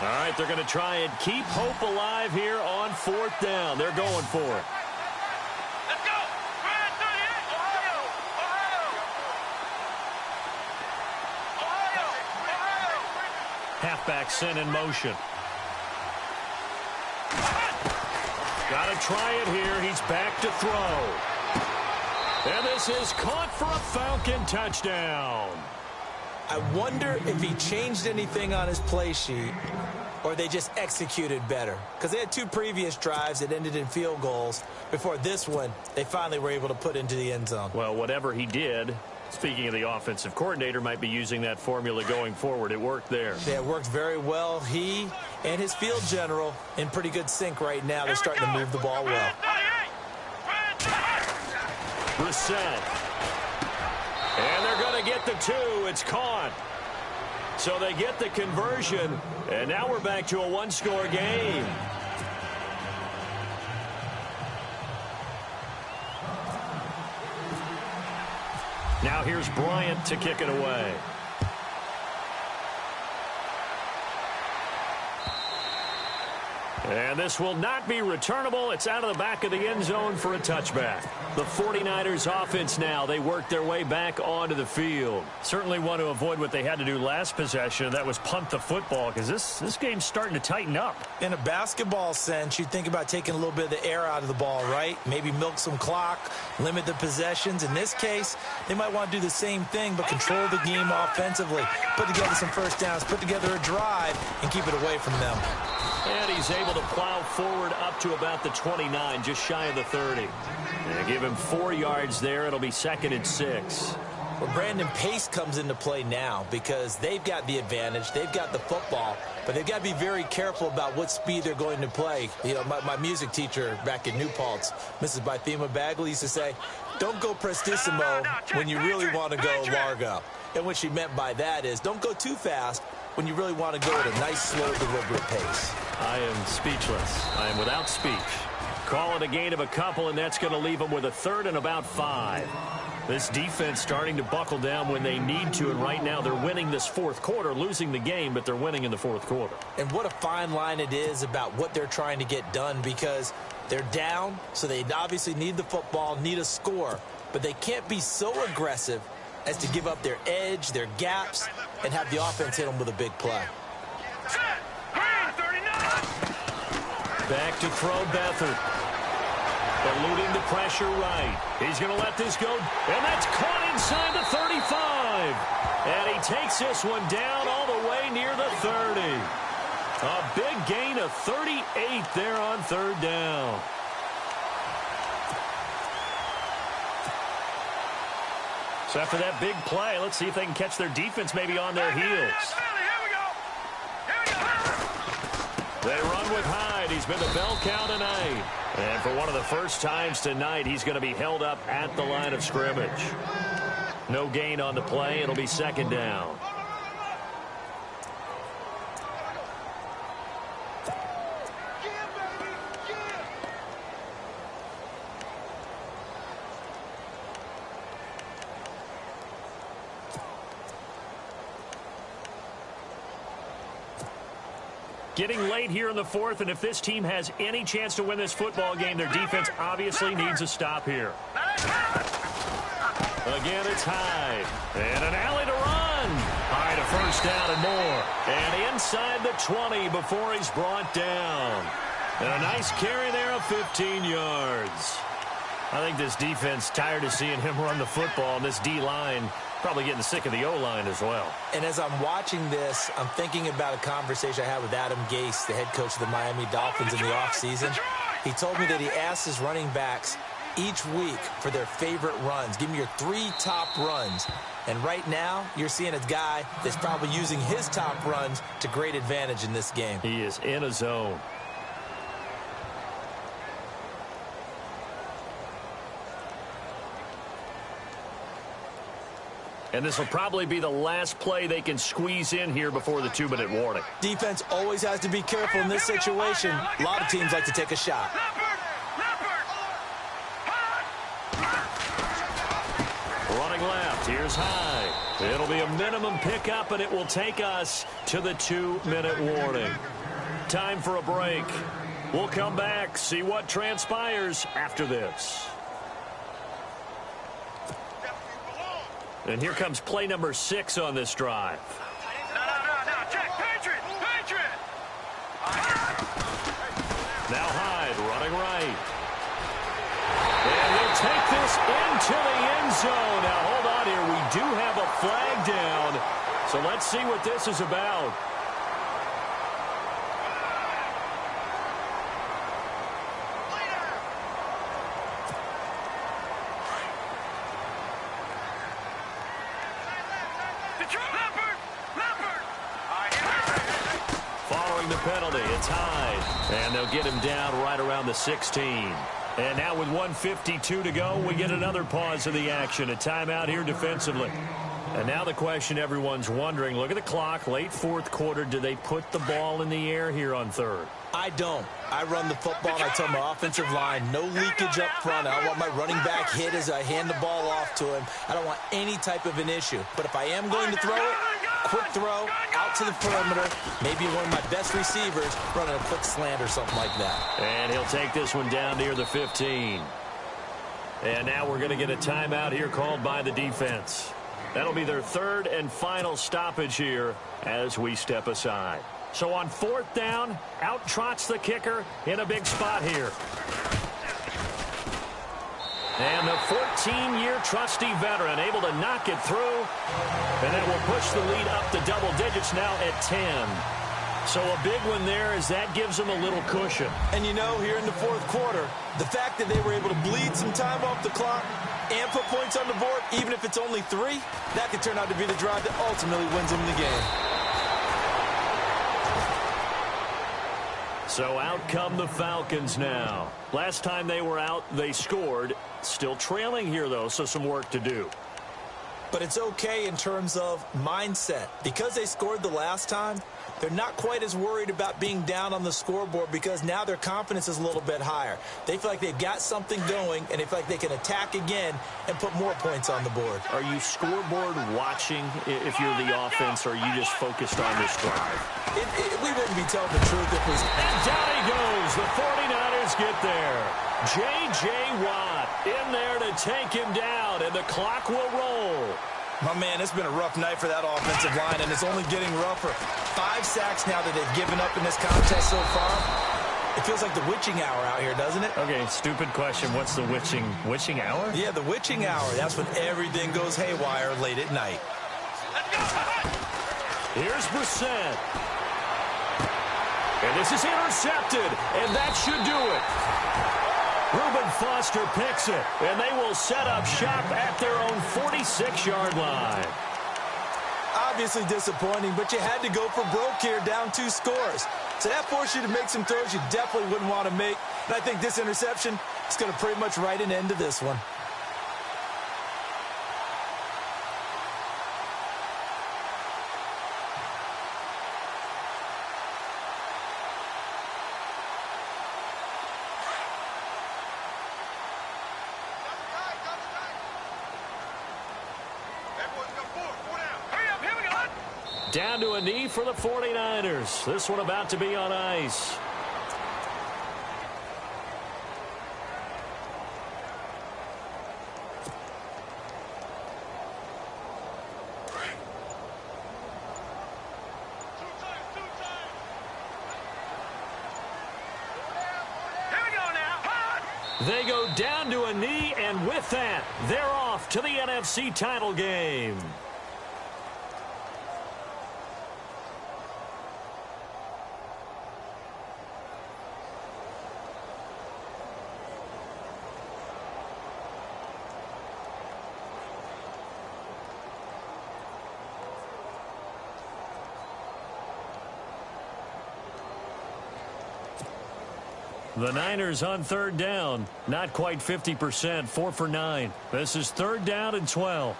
Speaker 5: All right, they're going to try and keep hope alive here on 4th down. They're going for it.
Speaker 4: Let's go. Brad 38. Ohio.
Speaker 5: Halfback sent in motion. Got to try it here. He's back to throw. And this is caught for a Falcon touchdown.
Speaker 3: I wonder if he changed anything on his play sheet or they just executed better. Because they had 2 previous drives that ended in field goals. Before this one, they finally were able to put into the end zone.
Speaker 5: Well, whatever he did, speaking of the offensive coordinator, might be using that formula going forward. It worked there.
Speaker 3: Yeah, it worked very well. He and his field general in pretty good sync right now. They're starting to move the ball well.
Speaker 5: Brissett. And they're going to get the 2. It's caught. So they get the conversion, and now we're back to a 1-score game. Now here's Bryant to kick it away. And this will not be returnable. It's out of the back of the end zone for a touchback. The 49ers offense now, they work their way back onto the field. Certainly want to avoid what they had to do last possession. That was punt the football, because this game's starting to tighten up.
Speaker 3: In a basketball sense, you think about taking a little bit of the air out of the ball, right? Maybe milk some clock, limit the possessions. In this case, they might want to do the same thing, but control the game offensively. Put together some first downs, put together a drive, and keep it away from them.
Speaker 5: And he's able to plow forward up to about the 29, just shy of the 30. And give him 4 yards there. It'll be 2nd and 6.
Speaker 3: Well, Brandon, pace comes into play now because they've got the advantage. They've got the football, but they've got to be very careful about what speed they're going to play. You know, my music teacher back in New Paltz, Mrs. Bythema Bagley, used to say, don't go prestissimo when you really want to go largo. And what she meant by that is don't go too fast when you really want to go at a nice, slow, deliberate pace.
Speaker 5: I am speechless. I am without speech. Call it a gain of a couple, and that's going to leave them with a 3rd and about 5. This defense starting to buckle down when they need to, and right now they're winning this 4th quarter, losing the game, but they're winning in the 4th quarter.
Speaker 3: And what a fine line it is about what they're trying to get done, because they're down, so they obviously need the football, need a score, but they can't be so aggressive as to give up their edge, their gaps, and have the offense hit them with a big play.
Speaker 5: Back to throw Beathard. Eluding the pressure right. He's going to let this go, and that's caught inside the 35. And he takes this one down all the way near the 30. A big gain of 38 there on 3rd down. So after that big play, let's see if they can catch their defense maybe on their heels. They run with Hyde. He's been the bell cow tonight. And for one of the first times tonight, he's going to be held up at the line of scrimmage. No gain on the play. It'll be 2nd down. Getting late here in the 4th, and if this team has any chance to win this football game, their defense obviously needs a stop here. Again, it's Hyde. And an alley to run. Hyde, a first down and more. And inside the 20 before he's brought down. And a nice carry there of 15 yards. I think this defense tired of seeing him run the football, and this D-line probably getting sick of the O-line as well.
Speaker 3: And as I'm watching this, I'm thinking about a conversation I had with Adam Gase, the head coach of the Miami Dolphins, in the offseason. He told me that he asked his running backs each week for their favorite runs. Give me your 3 top runs. And right now, you're seeing a guy that's probably using his top runs to great advantage in this game.
Speaker 5: He is in a zone. And this will probably be the last play they can squeeze in here before the 2-minute warning.
Speaker 3: Defense always has to be careful in this situation. A lot of teams like to take a shot.
Speaker 5: Running left. Here's Hyde. It'll be a minimum pickup, and it will take us to the 2-minute warning. Time for a break. We'll come back, see what transpires after this. And here comes play number 6 on this drive.
Speaker 4: No, check, Patriot!
Speaker 5: Now Hyde running right. And they'll take this into the end zone. Now hold on here. We do have a flag down. So let's see what this is about. Following the penalty, it's Hyde. And they'll get him down right around the 16. And now with 1:52 to go, we get another pause of the action. A timeout here defensively. And now the question everyone's wondering, look at the clock, late fourth quarter. Do they put the ball in the air here on third?
Speaker 3: I don't. I run the football, and I tell my offensive line, no leakage up front. I don't want my running back hit as I hand the ball off to him. I don't want any type of an issue. But if I am going to throw it, quick throw, out to the perimeter, maybe one of my best receivers running a quick slant or something like that.
Speaker 5: And he'll take this one down near the 15. And now we're going to get a timeout here called by the defense. That'll be their third and final stoppage here as we step aside. So on fourth down, out trots the kicker in a big spot here. And the 14-year trusty veteran able to knock it through. And that will push the lead up to double digits now at 10. So a big one there as that gives them a little cushion.
Speaker 3: And you know, here in the fourth quarter, the fact that they were able to bleed some time off the clock and put points on the board, even if it's only 3, that could turn out to be the drive that ultimately wins them the game.
Speaker 5: So out come the Falcons now. Last time they were out, they scored. Still trailing here, though, so some work to do.
Speaker 3: But it's okay in terms of mindset. Because they scored the last time, they're not quite as worried about being down on the scoreboard because now their confidence is a little bit higher. They feel like they've got something going, and they feel like they can attack again and put more points on the board.
Speaker 5: Are you scoreboard watching if you're the offense, or are you just focused on this drive?
Speaker 3: We wouldn't be telling the truth if we...
Speaker 5: And down he goes. The 49ers get there. J.J. Watt in there to take him down, and the clock will roll.
Speaker 3: My man, it's been a rough night for that offensive line, and it's only getting rougher. 5 sacks now that they've given up in this contest so far. It feels like the witching hour out here, doesn't it?
Speaker 5: Okay, stupid question. What's the witching hour?
Speaker 3: Yeah, the witching hour. That's when everything goes haywire late at night.
Speaker 5: Here's Brissett. And this is intercepted, and that should do it. Reuben Foster picks it, and they will set up shop at their own 46-yard line.
Speaker 3: Obviously disappointing, but you had to go for broke here, down 2 scores. So that forced you to make some throws you definitely wouldn't want to make. And I think this interception is going to pretty much write an end to this one.
Speaker 5: Down to a knee for the 49ers. This one about to be on ice. They go down to a knee, and with that, they're off to the NFC title game. The Niners on third down. Not quite 50%, 4 for 9. This is third down and 12.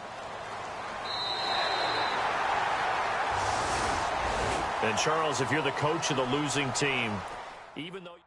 Speaker 5: And Charles, if you're the coach of the losing team, even though